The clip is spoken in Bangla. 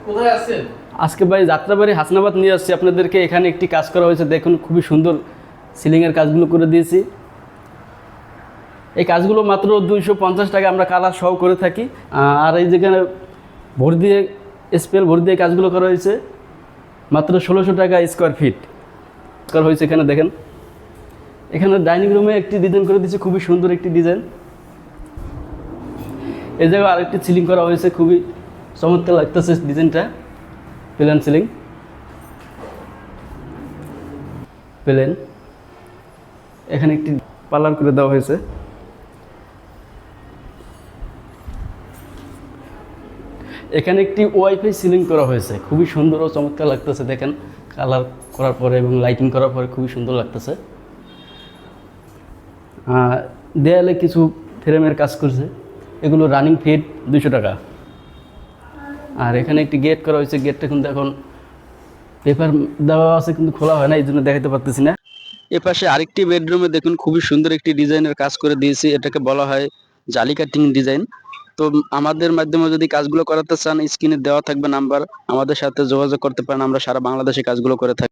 কোথায় আছেন? আজকে ভাই যাত্রাবাড়ি হাসনাবাদ নিয়ে আসছি আপনাদেরকে। এখানে একটি কাজ করা হয়েছে, দেখুন খুবই সুন্দর সিলিংয়ের কাজগুলো করে দিয়েছি। এই কাজগুলো মাত্র 250 টাকা আমরা কালার সহ করে থাকি। আর এই যেখানে ভর দিয়ে স্পেল ভর দিয়ে কাজগুলো করা হয়েছে মাত্র 1600 টাকা স্কোয়ার ফিট করা হয়েছে। এখানে দেখেন, এখানে ডাইনিং রুমে একটি ডিজাইন করে দিয়েছে, খুবই সুন্দর একটি ডিজাইন। এই জায়গায় আরেকটি সিলিং করা হয়েছে, খুবই চমৎকার লাগতেছে ডিজাইনটা। Plain ceiling, plain. এখানে একটি পার্লার করে দেওয়া হয়েছে। এখানে একটি ওয়াইফাই সিলিং করা হয়েছে, খুবই সুন্দর ও চমৎকার লাগতেছে। দেখেন কালার করার পরে এবং লাইটিং করার পরে খুবই সুন্দর লাগতেছে। দেয়ালে কিছু ফ্রেমের কাজ করছে, এগুলো রানিং ফিট 200 টাকা। আর এখানে একটি গেট করা হয়েছে, গেটটা কিন্তু এখন পেপার দেওয়া আছে কিন্তু খোলা হয় না, এই জন্য দেখাতে পারতেছি না। এ পাশে আরেকটি বেডরুমে দেখুন খুবই সুন্দর একটি ডিজাইনের কাজ করে দিয়েছি, এটাকে বলা হয় জালি কাটিং ডিজাইন। তো আমাদের মাধ্যমে যদি কাজগুলো করাতে চান, স্ক্রিনে দেওয়া থাকবে নাম্বার, আমাদের সাথে যোগাযোগ করতে পারেন। আমরা সারা বাংলাদেশে কাজগুলো করে থাকি।